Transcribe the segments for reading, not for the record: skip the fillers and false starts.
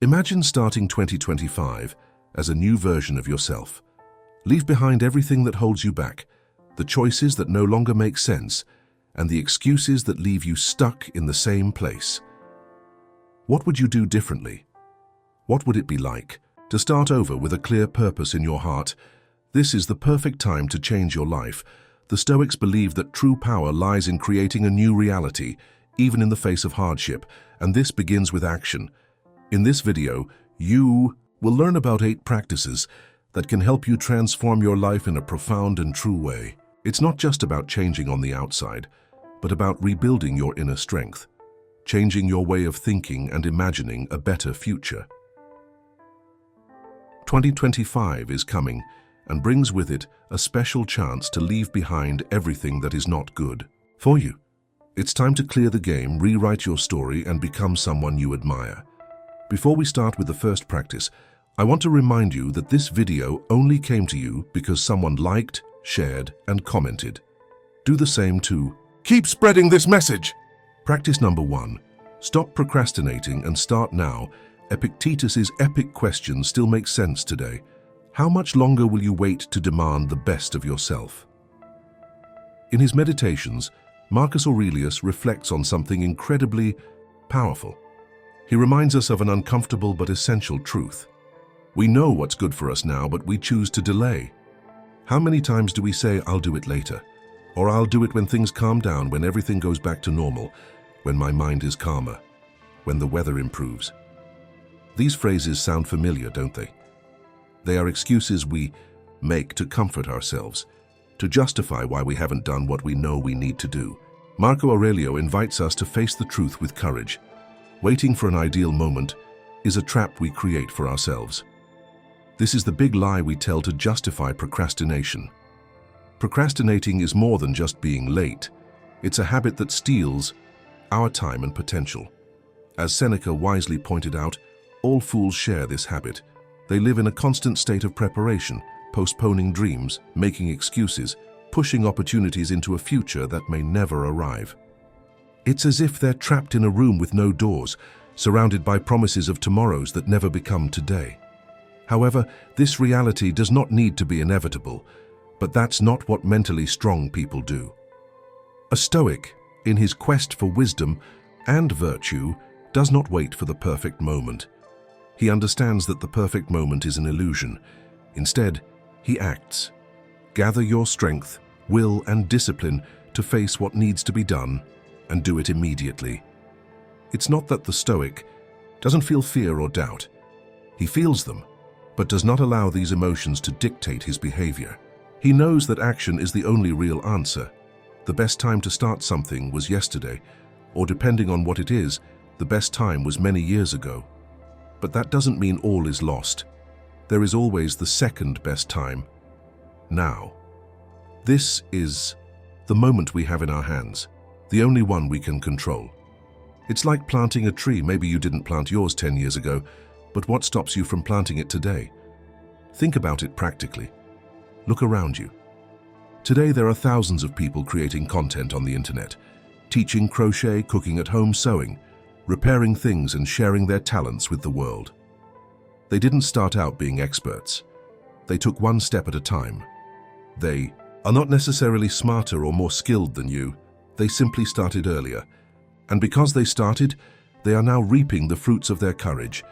Imagine starting 2025 as a new version of yourself. Leave behind everything that holds you back, the choices that no longer make sense, and the excuses that leave you stuck in the same place. What would you do differently? What would it be like to start over with a clear purpose in your heart? This is the perfect time to change your life. The Stoics believe that true power lies in creating a new reality, even in the face of hardship, and this begins with action. In this video, you will learn about 8 practices that can help you transform your life in a profound and true way. It's not just about changing on the outside, but about rebuilding your inner strength, changing your way of thinking and imagining a better future. 2025 is coming and brings with it a special chance to leave behind everything that is not good for you. It's time to clear the game, rewrite your story, and become someone you admire. Before we start with the first practice, I want to remind you that this video only came to you because someone liked, shared, and commented. Do the same too. Keep spreading this message! Practice number 1. Stop procrastinating and start now. Epictetus's epic question still makes sense today. How much longer will you wait to demand the best of yourself? In his Meditations, Marcus Aurelius reflects on something incredibly powerful. He reminds us of an uncomfortable but essential truth. We know what's good for us now, but we choose to delay. How many times do we say, "I'll do it later," or "I'll do it when things calm down, when everything goes back to normal, when my mind is calmer, when the weather improves"? These phrases sound familiar, don't they? They are excuses we make to comfort ourselves, to justify why we haven't done what we know we need to do. Marco Aurelio invites us to face the truth with courage. Waiting for an ideal moment is a trap we create for ourselves. This is the big lie we tell to justify procrastination. Procrastinating is more than just being late. It's a habit that steals our time and potential. As Seneca wisely pointed out, all fools share this habit. They live in a constant state of preparation, postponing dreams, making excuses, pushing opportunities into a future that may never arrive. It's as if they're trapped in a room with no doors, surrounded by promises of tomorrows that never become today. However, this reality does not need to be inevitable, but that's not what mentally strong people do. A Stoic, in his quest for wisdom and virtue, does not wait for the perfect moment. He understands that the perfect moment is an illusion. Instead, he acts. Gather your strength, will, and discipline to face what needs to be done, and do it immediately. It's not that the Stoic doesn't feel fear or doubt. He feels them, but does not allow these emotions to dictate his behavior. He knows that action is the only real answer. The best time to start something was yesterday, or depending on what it is, the best time was many years ago. But that doesn't mean all is lost. There is always the second best time, now. This is the moment we have in our hands, the only one we can control. It's like planting a tree. Maybe you didn't plant yours 10 years ago, but what stops you from planting it today? Think about it practically. Look around you. Today there are thousands of people creating content on the internet, teaching crochet, cooking at home, sewing, repairing things, and sharing their talents with the world. They didn't start out being experts. They took one step at a time. They are not necessarily smarter or more skilled than you. They simply started earlier. And because they started, they are now reaping the fruits of their courage.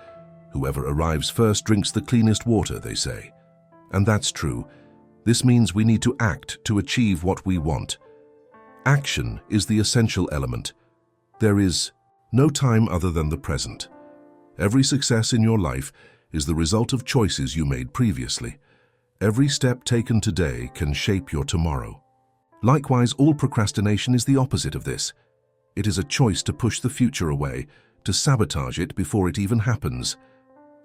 Whoever arrives first drinks the cleanest water, they say. And that's true. This means we need to act to achieve what we want. Action is the essential element. There is no time other than the present. Every success in your life is the result of choices you made previously. Every step taken today can shape your tomorrow. Likewise, all procrastination is the opposite of this. It is a choice to push the future away, to sabotage it before it even happens.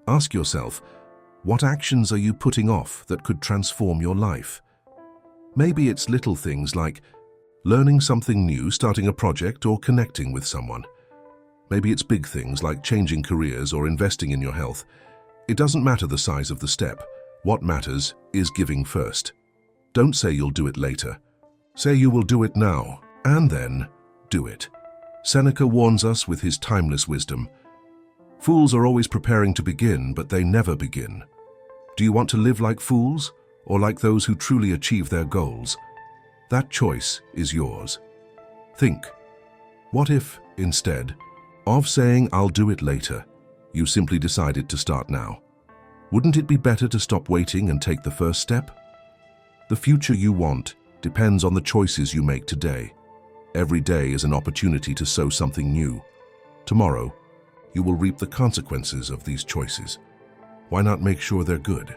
Ask yourself, what actions are you putting off that could transform your life? Maybe it's little things like learning something new, starting a project, or connecting with someone. Maybe it's big things like changing careers or investing in your health. It doesn't matter the size of the step. What matters is giving first. Don't say you'll do it later. Say you will do it now, and then do it. Seneca warns us with his timeless wisdom. Fools are always preparing to begin, but they never begin. Do you want to live like fools, or like those who truly achieve their goals? That choice is yours. Think, what if, instead of saying, "I'll do it later," you simply decided to start now? Wouldn't it be better to stop waiting and take the first step? The future you want depends on the choices you make today. Every day is an opportunity to sow something new. Tomorrow, you will reap the consequences of these choices. Why not make sure they're good?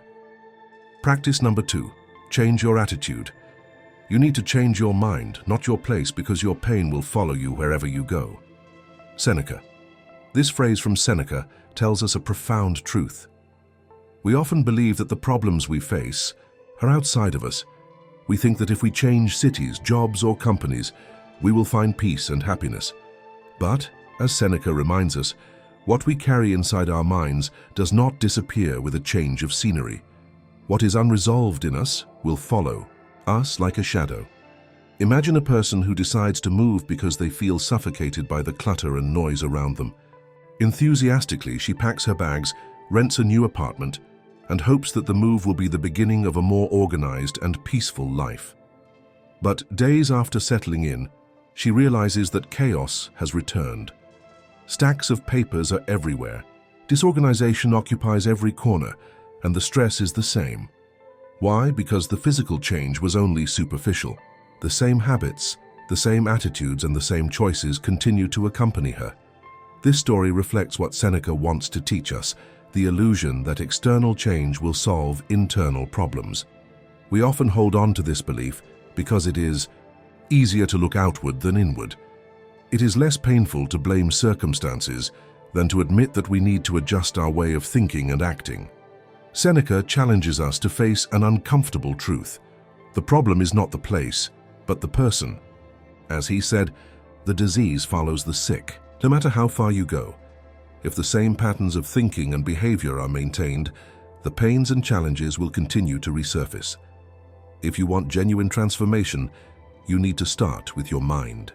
Practice number 2, change your attitude. You need to change your mind, not your place, because your pain will follow you wherever you go. Seneca. This phrase from Seneca tells us a profound truth. We often believe that the problems we face are outside of us. We think that if we change cities, jobs, or companies, we will find peace and happiness. But, as Seneca reminds us, what we carry inside our minds does not disappear with a change of scenery. What is unresolved in us will follow us like a shadow. Imagine a person who decides to move because they feel suffocated by the clutter and noise around them. Enthusiastically, she packs her bags, rents a new apartment, and hopes that the move will be the beginning of a more organized and peaceful life. But days after settling in, she realizes that chaos has returned. Stacks of papers are everywhere. Disorganization occupies every corner, and the stress is the same. Why? Because the physical change was only superficial. The same habits, the same attitudes, and the same choices continue to accompany her. This story reflects what Seneca wants to teach us, the illusion that external change will solve internal problems. We often hold on to this belief because it is easier to look outward than inward. It is less painful to blame circumstances than to admit that we need to adjust our way of thinking and acting. Seneca challenges us to face an uncomfortable truth. The problem is not the place, but the person. As he said, the disease follows the sick. No matter how far you go, if the same patterns of thinking and behavior are maintained, the pains and challenges will continue to resurface. If you want genuine transformation, you need to start with your mind.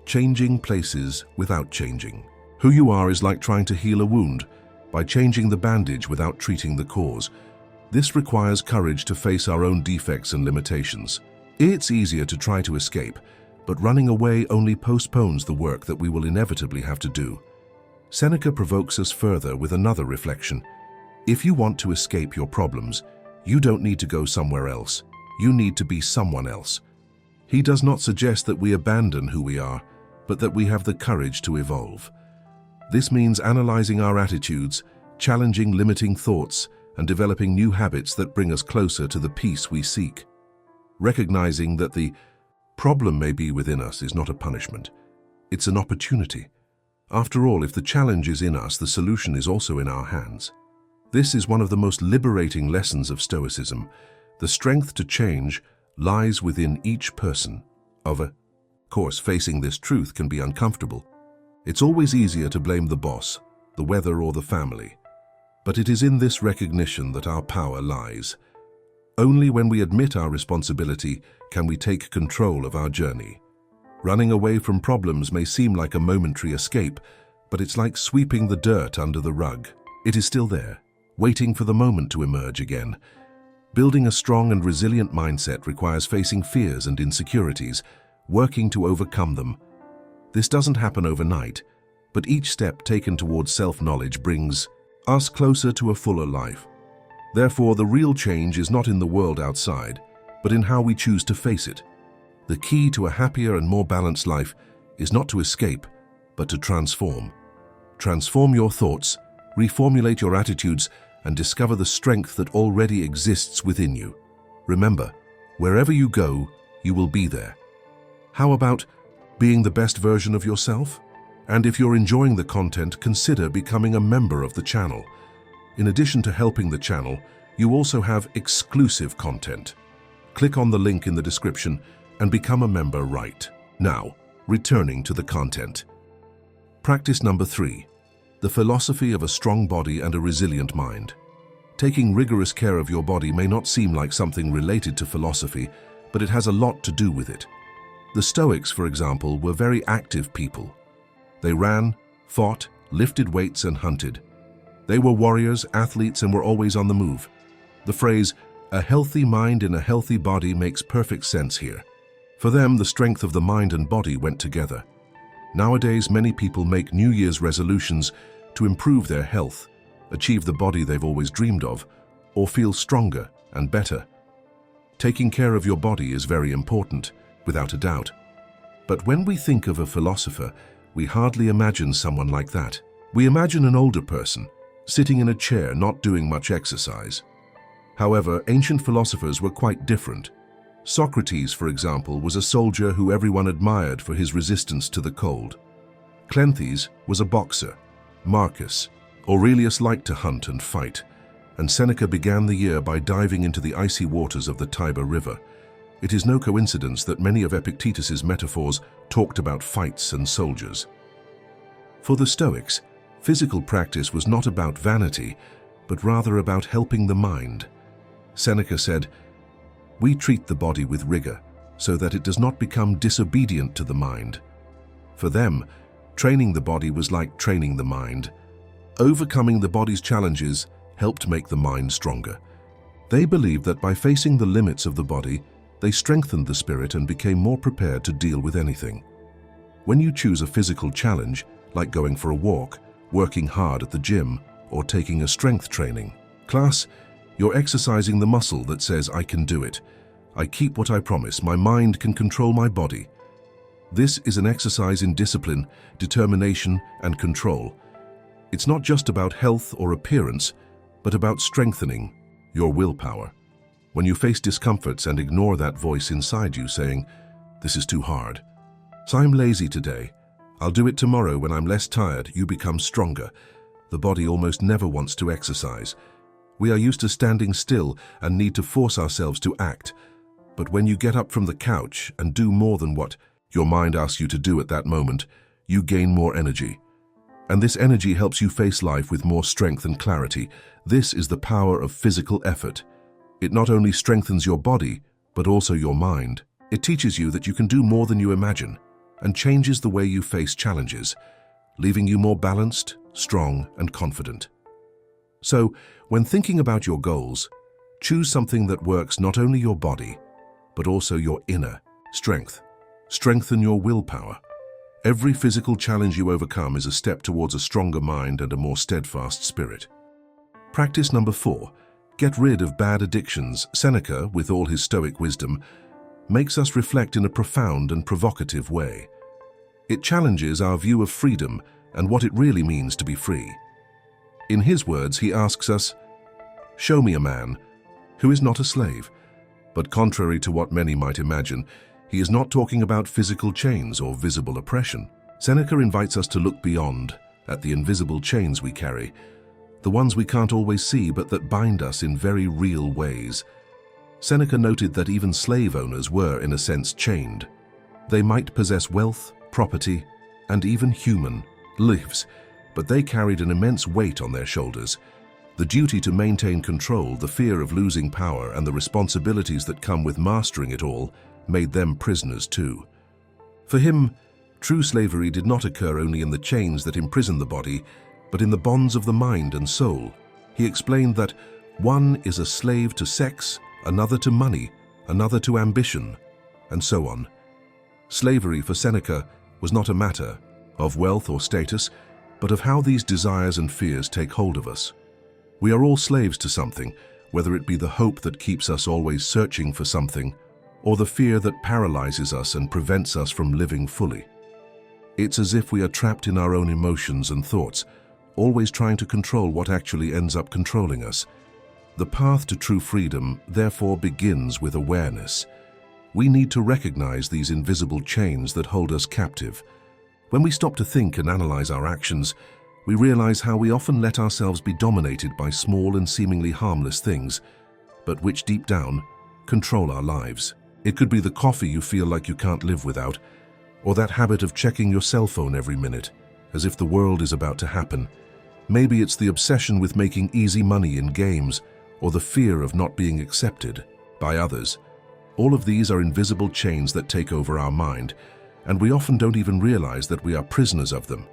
Changing places without changing. Who you are is like trying to heal a wound by changing the bandage without treating the cause. This requires courage to face our own defects and limitations. It's easier to try to escape, but running away only postpones the work that we will inevitably have to do. Seneca provokes us further with another reflection. If you want to escape your problems, you don't need to go somewhere else. You need to be someone else. He does not suggest that we abandon who we are, but that we have the courage to evolve. This means analyzing our attitudes, challenging limiting thoughts, and developing new habits that bring us closer to the peace we seek. Recognizing that the problem may be within us is not a punishment. It's an opportunity. After all, if the challenge is in us, the solution is also in our hands. This is one of the most liberating lessons of Stoicism. The strength to change lies within each person. Of course, facing this truth can be uncomfortable. It's always easier to blame the boss, the weather, or the family. But it is in this recognition that our power lies. Only when we admit our responsibility can we take control of our journey. Running away from problems may seem like a momentary escape, but it's like sweeping the dirt under the rug. It is still there, waiting for the moment to emerge again. Building a strong and resilient mindset requires facing fears and insecurities, working to overcome them. This doesn't happen overnight, but each step taken towards self-knowledge brings us closer to a fuller life. Therefore, the real change is not in the world outside, but in how we choose to face it. The key to a happier and more balanced life is not to escape, but to transform. Transform your thoughts, reformulate your attitudes, and discover the strength that already exists within you. Remember, wherever you go, you will be there. How about being the best version of yourself? And if you're enjoying the content, consider becoming a member of the channel. In addition to helping the channel, you also have exclusive content. Click on the link in the description and become a member right now. Returning to the content. Practice number 3. The philosophy of a strong body and a resilient mind. Taking rigorous care of your body may not seem like something related to philosophy, but it has a lot to do with it. The Stoics, for example, were very active people. They ran, fought, lifted weights and hunted. They were warriors, athletes, and were always on the move. The phrase, "a healthy mind in a healthy body," makes perfect sense here. For them, the strength of the mind and body went together. Nowadays, many people make New Year's resolutions to improve their health, achieve the body they've always dreamed of, or feel stronger and better. Taking care of your body is very important, without a doubt. But when we think of a philosopher, we hardly imagine someone like that. We imagine an older person, sitting in a chair, not doing much exercise. However, ancient philosophers were quite different. Socrates, for example, was a soldier who everyone admired for his resistance to the cold. Cleanthes was a boxer. Marcus Aurelius liked to hunt and fight, and Seneca began the year by diving into the icy waters of the Tiber River. It is no coincidence that many of Epictetus's metaphors talked about fights and soldiers. For the Stoics, physical practice was not about vanity, but rather about helping the mind. Seneca said, "We treat the body with rigor, so that it does not become disobedient to the mind." For them, training the body was like training the mind. Overcoming the body's challenges helped make the mind stronger. They believed that by facing the limits of the body, they strengthened the spirit and became more prepared to deal with anything. When you choose a physical challenge, like going for a walk, working hard at the gym, or taking a strength training class, you're exercising the muscle that says, "I can do it. I keep what I promise. My mind can control my body." This is an exercise in discipline, determination, and control. It's not just about health or appearance, but about strengthening your willpower. When you face discomforts and ignore that voice inside you saying, "This is too hard. So I'm lazy today. I'll do it tomorrow when I'm less tired," you become stronger. The body almost never wants to exercise. We are used to standing still and need to force ourselves to act. But when you get up from the couch and do more than what your mind asks you to do at that moment, you gain more energy. And this energy helps you face life with more strength and clarity. This is the power of physical effort. It not only strengthens your body, but also your mind. It teaches you that you can do more than you imagine and changes the way you face challenges, leaving you more balanced, strong, and confident. So, when thinking about your goals, choose something that works not only your body, but also your inner strength. Strengthen your willpower. Every physical challenge you overcome is a step towards a stronger mind and a more steadfast spirit. Practice number 4. Get rid of bad addictions. Seneca, with all his Stoic wisdom, makes us reflect in a profound and provocative way. It challenges our view of freedom and what it really means to be free. In his words, he asks us, "Show me a man who is not a slave." But contrary to what many might imagine, he is not talking about physical chains or visible oppression. Seneca invites us to look beyond, at the invisible chains we carry, the ones we can't always see but that bind us in very real ways. Seneca noted that even slave owners were, in a sense, chained. They might possess wealth, property, and even human lives, but they carried an immense weight on their shoulders. The duty to maintain control, the fear of losing power, and the responsibilities that come with mastering it all made them prisoners too. For him, true slavery did not occur only in the chains that imprison the body, but in the bonds of the mind and soul. He explained that one is a slave to sex, another to money, another to ambition, and so on. Slavery for Seneca was not a matter of wealth or status, but of how these desires and fears take hold of us. We are all slaves to something, whether it be the hope that keeps us always searching for something, or the fear that paralyzes us and prevents us from living fully. It's as if we are trapped in our own emotions and thoughts, always trying to control what actually ends up controlling us. The path to true freedom, therefore, begins with awareness. We need to recognize these invisible chains that hold us captive. When we stop to think and analyze our actions, we realize how we often let ourselves be dominated by small and seemingly harmless things, but which deep down control our lives. It could be the coffee you feel like you can't live without, or that habit of checking your cell phone every minute, as if the world is about to happen. Maybe it's the obsession with making easy money in games, or the fear of not being accepted by others. All of these are invisible chains that take over our mind, and we often don't even realize that we are prisoners of them.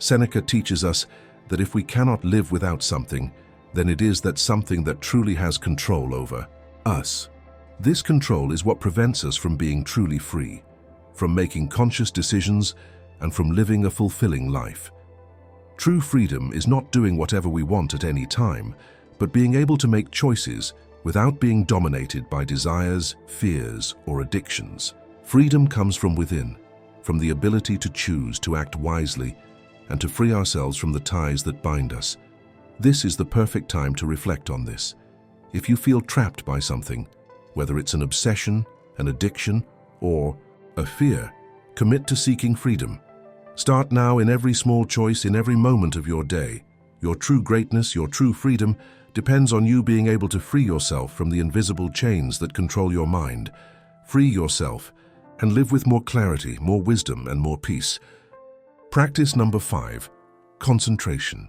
Seneca teaches us that if we cannot live without something, then it is that something that truly has control over us. This control is what prevents us from being truly free, from making conscious decisions, and from living a fulfilling life. True freedom is not doing whatever we want at any time, but being able to make choices without being dominated by desires, fears, or addictions. Freedom comes from within, from the ability to choose to act wisely and to free ourselves from the ties that bind us. This is the perfect time to reflect on this. If you feel trapped by something, whether it's an obsession, an addiction, or a fear, commit to seeking freedom. Start now in every small choice, in every moment of your day. Your true greatness, your true freedom, depends on you being able to free yourself from the invisible chains that control your mind. Free yourself and live with more clarity, more wisdom, and more peace. Practice number 5, concentration.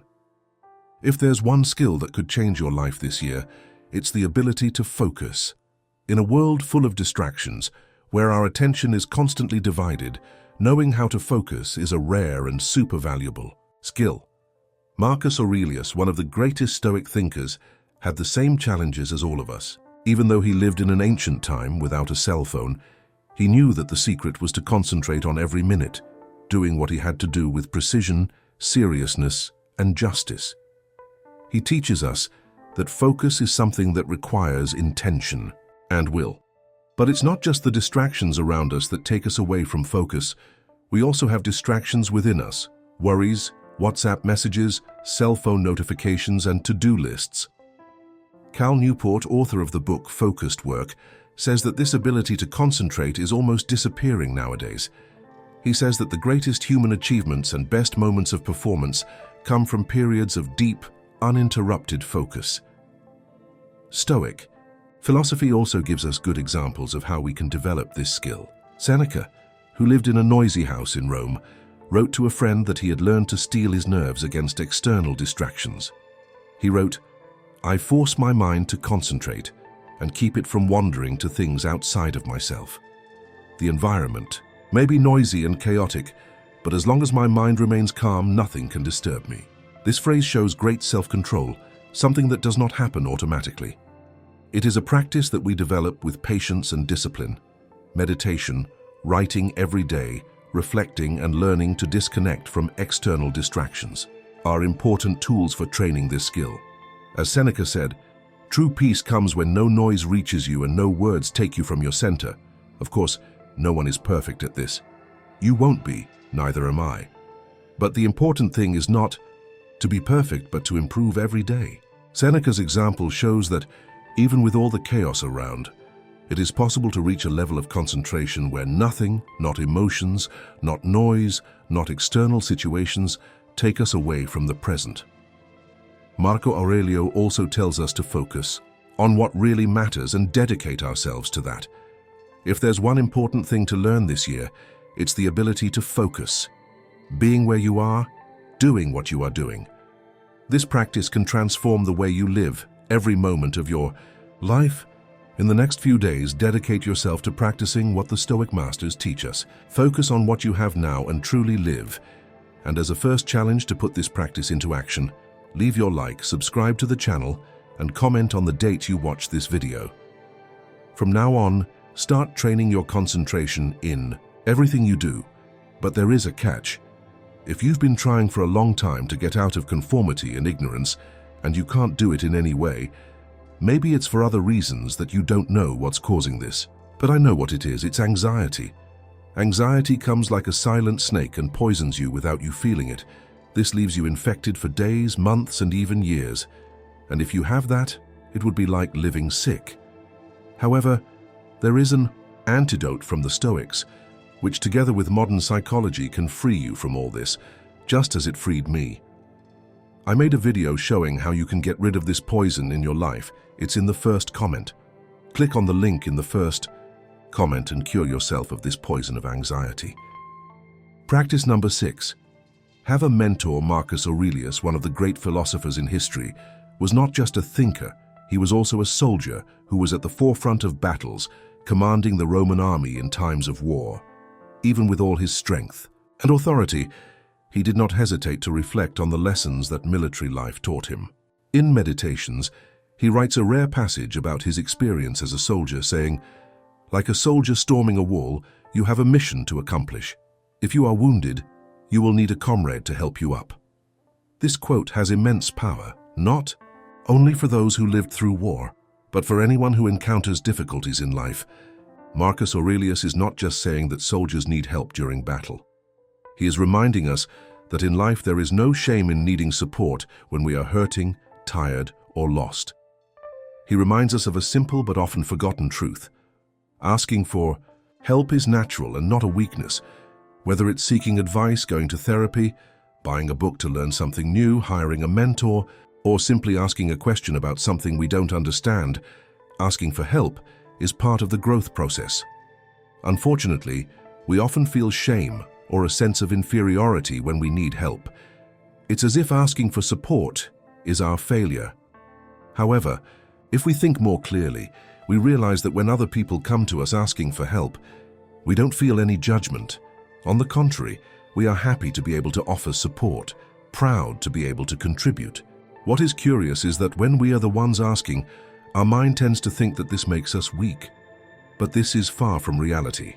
If there's one skill that could change your life this year, it's the ability to focus. In a world full of distractions, where our attention is constantly divided, knowing how to focus is a rare and super valuable skill. Marcus Aurelius, one of the greatest Stoic thinkers, had the same challenges as all of us. Even though he lived in an ancient time without a cell phone, he knew that the secret was to concentrate on every minute, doing what he had to do with precision, seriousness, and justice. He teaches us that focus is something that requires intention and will. But it's not just the distractions around us that take us away from focus. We also have distractions within us: worries, WhatsApp messages, cell phone notifications, and to-do lists. Cal Newport, author of the book Focused Work, says that this ability to concentrate is almost disappearing nowadays. He says that the greatest human achievements and best moments of performance come from periods of deep, uninterrupted focus. Stoic philosophy also gives us good examples of how we can develop this skill. Seneca, who lived in a noisy house in Rome, wrote to a friend that he had learned to steel his nerves against external distractions. He wrote, "I force my mind to concentrate and keep it from wandering to things outside of myself. The environment may be noisy and chaotic, but as long as my mind remains calm, nothing can disturb me." This phrase shows great self-control, something that does not happen automatically. It is a practice that we develop with patience and discipline. Meditation, writing every day, reflecting and learning to disconnect from external distractions are important tools for training this skill. As Seneca said, true peace comes when no noise reaches you and no words take you from your center. Of course, no one is perfect at this. You won't be, neither am I. But the important thing is not to be perfect, but to improve every day. Seneca's example shows that even with all the chaos around, it is possible to reach a level of concentration where nothing, not emotions, not noise, not external situations, take us away from the present. Marco Aurelio also tells us to focus on what really matters and dedicate ourselves to that. If there's one important thing to learn this year, it's the ability to focus, being where you are, doing what you are doing. This practice can transform the way you live every moment of your life. In the next few days, dedicate yourself to practicing what the Stoic masters teach us. Focus on what you have now and truly live. And as a first challenge to put this practice into action, leave your like, subscribe to the channel, and comment on the date you watch this video. From now on, start training your concentration in everything you do. But there is a catch. If you've been trying for a long time to get out of conformity and ignorance, and you can't do it in any way, maybe it's for other reasons that you don't know what's causing this. But I know what it is. It's anxiety. Anxiety comes like a silent snake and poisons you without you feeling it. This leaves you infected for days, months, and even years. And if you have that, it would be like living sick. However, there is an antidote from the Stoics, which together with modern psychology can free you from all this, just as it freed me. I made a video showing how you can get rid of this poison in your life. It's in the first comment. Click on the link in the first comment and cure yourself of this poison of anxiety. Practice number 6. Have a mentor. Marcus Aurelius, one of the great philosophers in history, was not just a thinker, he was also a soldier who was at the forefront of battles, commanding the Roman army in times of war. Even with all his strength and authority, he did not hesitate to reflect on the lessons that military life taught him. In Meditations, he writes a rare passage about his experience as a soldier, saying, "Like a soldier storming a wall, you have a mission to accomplish. If you are wounded, you will need a comrade to help you up." This quote has immense power, not only for those who lived through war, but for anyone who encounters difficulties in life. Marcus Aurelius is not just saying that soldiers need help during battle. He is reminding us that in life there is no shame in needing support when we are hurting, tired, or lost. He reminds us of a simple but often forgotten truth. Asking for help is natural and not a weakness. Whether it's seeking advice, going to therapy, buying a book to learn something new, hiring a mentor, or simply asking a question about something we don't understand, asking for help is part of the growth process. Unfortunately, we often feel shame or a sense of inferiority when we need help. It's as if asking for support is our failure. However, if we think more clearly, we realize that when other people come to us asking for help, we don't feel any judgment. On the contrary, we are happy to be able to offer support, proud to be able to contribute. What is curious is that when we are the ones asking, our mind tends to think that this makes us weak. But this is far from reality.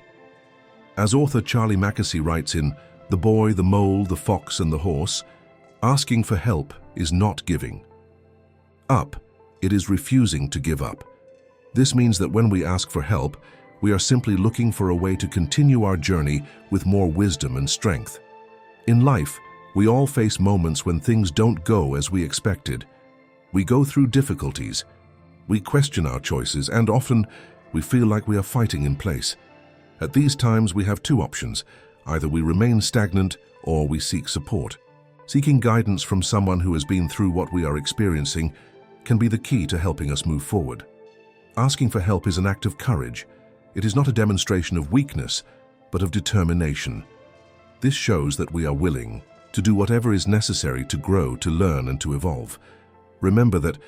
As author Charlie Mackesy writes in The Boy, the Mole, the Fox and the Horse, asking for help is not giving up. It is refusing to give up. This means that when we ask for help, we are simply looking for a way to continue our journey with more wisdom and strength. In life, we all face moments when things don't go as we expected. We go through difficulties. We question our choices, and often we feel like we are fighting in place. At these times, we have two options. Either we remain stagnant or we seek support. Seeking guidance from someone who has been through what we are experiencing can be the key to helping us move forward. Asking for help is an act of courage. It is not a demonstration of weakness, but of determination. This shows that we are willing to do whatever is necessary to grow, to learn, and to evolve. Remember that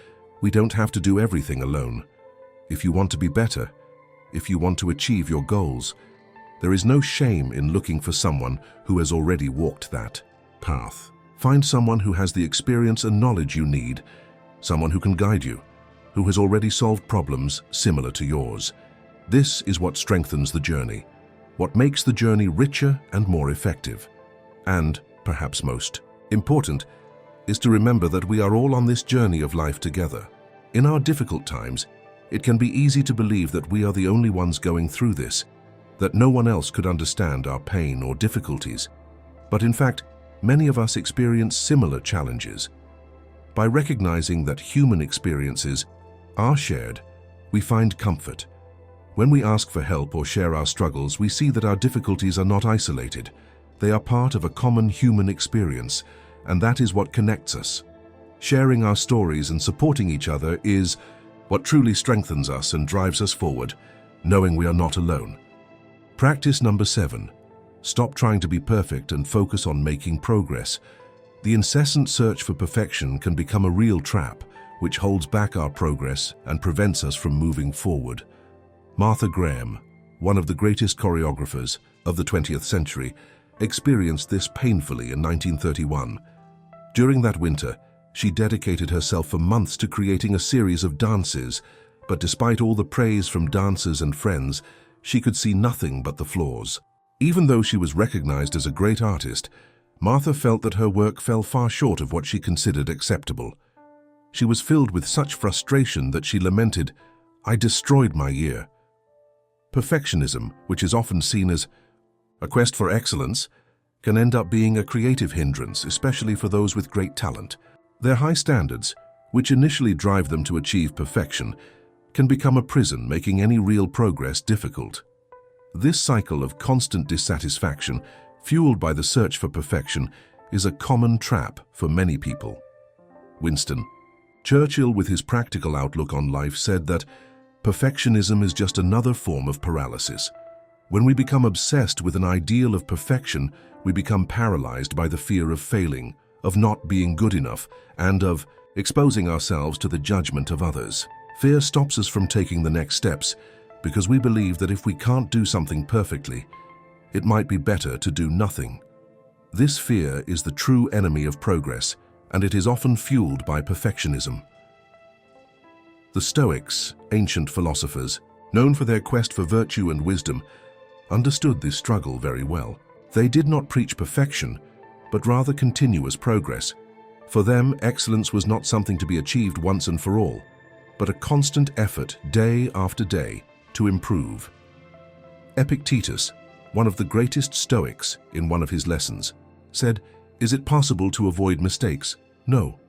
we don't have to do everything alone. If you want to be better, if you want to achieve your goals, there is no shame in looking for someone who has already walked that path. Find someone who has the experience and knowledge you need, someone who can guide you, who has already solved problems similar to yours. This is what strengthens the journey, what makes the journey richer and more effective. And, perhaps most important, is to remember that we are all on this journey of life together. In our difficult times, it can be easy to believe that we are the only ones going through this, that no one else could understand our pain or difficulties. But in fact, many of us experience similar challenges. By recognizing that human experiences are shared, we find comfort. When we ask for help or share our struggles, we see that our difficulties are not isolated. They are part of a common human experience, and that is what connects us. Sharing our stories and supporting each other is what truly strengthens us and drives us forward, knowing we are not alone. Practice number 7. Stop trying to be perfect and focus on making progress. The incessant search for perfection can become a real trap, which holds back our progress and prevents us from moving forward. Martha Graham, one of the greatest choreographers of the 20th century, experienced this painfully in 1931. During that winter, she dedicated herself for months to creating a series of dances, but despite all the praise from dancers and friends, she could see nothing but the flaws. Even though she was recognized as a great artist, Martha felt that her work fell far short of what she considered acceptable. She was filled with such frustration that she lamented, "I destroyed my year." Perfectionism, which is often seen as a quest for excellence, can end up being a creative hindrance, especially for those with great talent. Their high standards, which initially drive them to achieve perfection, can become a prison, making any real progress difficult. This cycle of constant dissatisfaction, fueled by the search for perfection, is a common trap for many people. Winston Churchill, with his practical outlook on life, said that perfectionism is just another form of paralysis. When we become obsessed with an ideal of perfection, we become paralyzed by the fear of failing, of not being good enough, and of exposing ourselves to the judgment of others. Fear stops us from taking the next steps because we believe that if we can't do something perfectly, it might be better to do nothing. This fear is the true enemy of progress, and it is often fueled by perfectionism. The Stoics, ancient philosophers, known for their quest for virtue and wisdom, understood this struggle very well. They did not preach perfection, but rather continuous progress. For them, excellence was not something to be achieved once and for all, but a constant effort day after day to improve. Epictetus, one of the greatest Stoics, in one of his lessons, said, "Is it possible to avoid mistakes? No,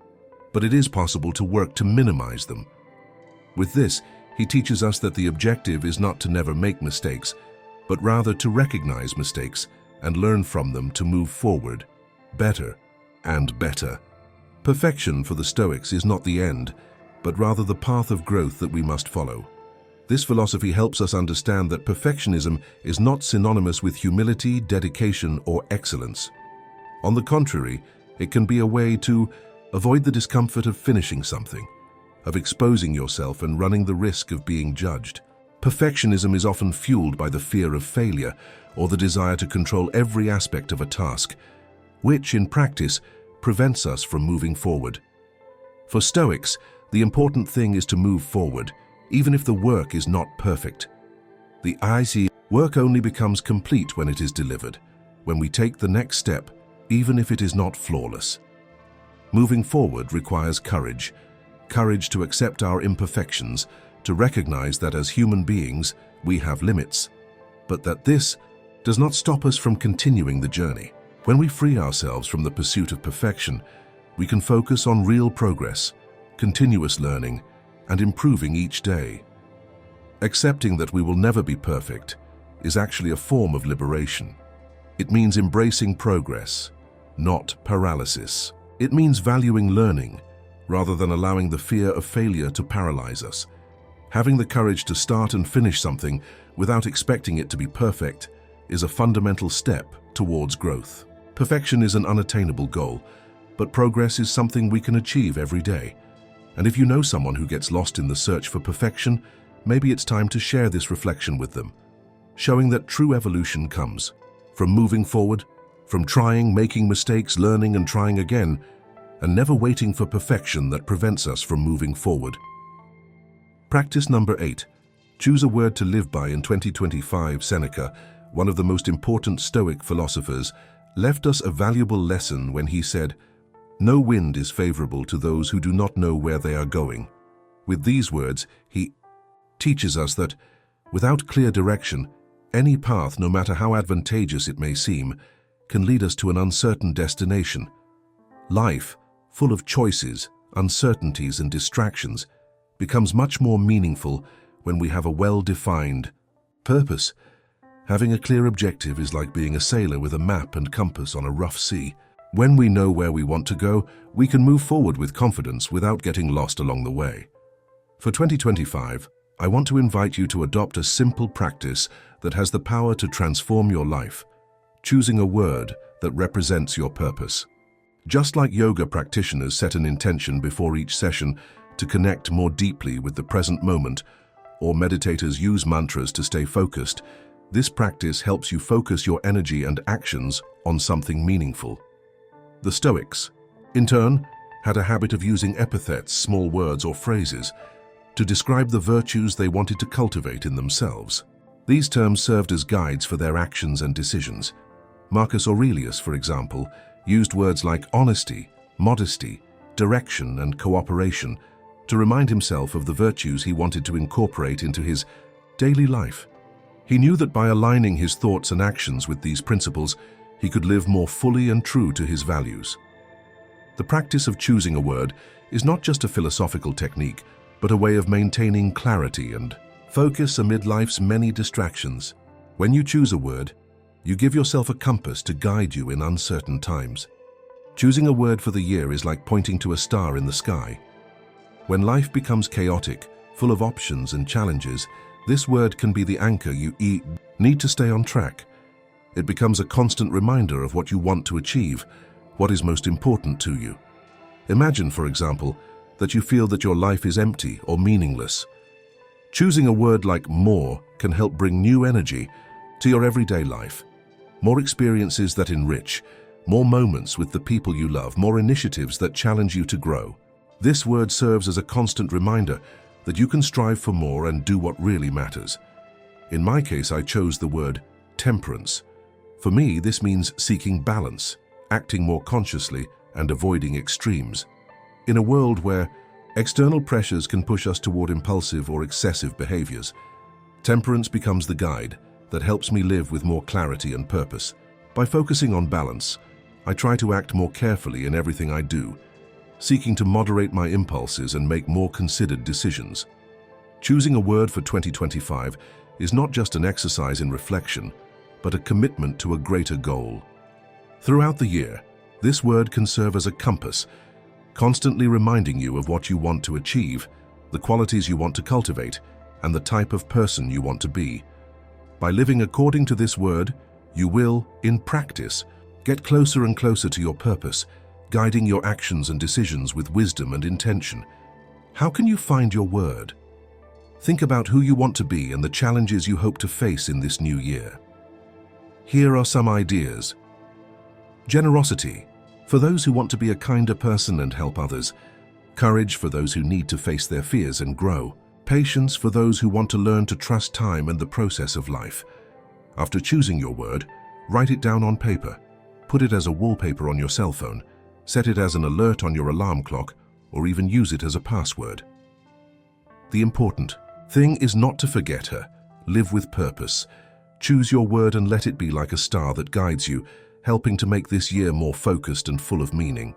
but it is possible to work to minimize them." With this, he teaches us that the objective is not to never make mistakes, but rather to recognize mistakes and learn from them to move forward, better and better. Perfection for the Stoics is not the end, but rather the path of growth that we must follow. This philosophy helps us understand that perfectionism is not synonymous with humility, dedication, or excellence. On the contrary, it can be a way to avoid the discomfort of finishing something, of exposing yourself and running the risk of being judged. Perfectionism is often fueled by the fear of failure or the desire to control every aspect of a task, which, in practice, prevents us from moving forward. For Stoics, the important thing is to move forward, even if the work is not perfect. The work only becomes complete when it is delivered, when we take the next step, even if it is not flawless. Moving forward requires courage to accept our imperfections, to recognize that as human beings, we have limits, but that this does not stop us from continuing the journey. When we free ourselves from the pursuit of perfection, we can focus on real progress, continuous learning, and improving each day. Accepting that we will never be perfect is actually a form of liberation. It means embracing progress, not paralysis. It means valuing learning, rather than allowing the fear of failure to paralyze us. Having the courage to start and finish something without expecting it to be perfect is a fundamental step towards growth. Perfection is an unattainable goal, but progress is something we can achieve every day. And if you know someone who gets lost in the search for perfection, maybe it's time to share this reflection with them, showing that true evolution comes from moving forward, from trying, making mistakes, learning and trying again, and never waiting for perfection that prevents us from moving forward. Practice number 8. Choose a word to live by. In 2025, Seneca, one of the most important Stoic philosophers, left us a valuable lesson when he said, "No wind is favorable to those who do not know where they are going." With these words, he teaches us that, without clear direction, any path, no matter how advantageous it may seem, can lead us to an uncertain destination. Life, full of choices, uncertainties, and distractions, becomes much more meaningful when we have a well-defined purpose. Having a clear objective is like being a sailor with a map and compass on a rough sea. When we know where we want to go, we can move forward with confidence without getting lost along the way. For 2025, I want to invite you to adopt a simple practice that has the power to transform your life, choosing a word that represents your purpose. Just like yoga practitioners set an intention before each session to connect more deeply with the present moment, or meditators use mantras to stay focused, this practice helps you focus your energy and actions on something meaningful. The Stoics, in turn, had a habit of using epithets, small words or phrases, to describe the virtues they wanted to cultivate in themselves. These terms served as guides for their actions and decisions. Marcus Aurelius, for example, used words like honesty, modesty, direction, and cooperation to remind himself of the virtues he wanted to incorporate into his daily life. He knew that by aligning his thoughts and actions with these principles, he could live more fully and true to his values. The practice of choosing a word is not just a philosophical technique, but a way of maintaining clarity and focus amid life's many distractions. When you choose a word, you give yourself a compass to guide you in uncertain times. Choosing a word for the year is like pointing to a star in the sky. When life becomes chaotic, full of options and challenges, this word can be the anchor you need to stay on track. It becomes a constant reminder of what you want to achieve, what is most important to you. Imagine, for example, that you feel that your life is empty or meaningless. Choosing a word like more can help bring new energy to your everyday life, more experiences that enrich, more moments with the people you love, more initiatives that challenge you to grow. This word serves as a constant reminder that you can strive for more and do what really matters. In my case, I chose the word temperance. For me, this means seeking balance, acting more consciously, and avoiding extremes. In a world where external pressures can push us toward impulsive or excessive behaviors, temperance becomes the guide that helps me live with more clarity and purpose. By focusing on balance, I try to act more carefully in everything I do, seeking to moderate my impulses and make more considered decisions. Choosing a word for 2025 is not just an exercise in reflection, but a commitment to a greater goal. Throughout the year, this word can serve as a compass, constantly reminding you of what you want to achieve, the qualities you want to cultivate, and the type of person you want to be. By living according to this word, you will, in practice, get closer and closer to your purpose, guiding your actions and decisions with wisdom and intention. How can you find your word? Think about who you want to be and the challenges you hope to face in this new year. Here are some ideas. Generosity, for those who want to be a kinder person and help others. Courage, for those who need to face their fears and grow. Patience, for those who want to learn to trust time and the process of life. After choosing your word, write it down on paper. Put it as a wallpaper on your cell phone, set it as an alert on your alarm clock, or even use it as a password. The important thing is not to forget her. Live with purpose. Choose your word and let it be like a star that guides you, helping to make this year more focused and full of meaning.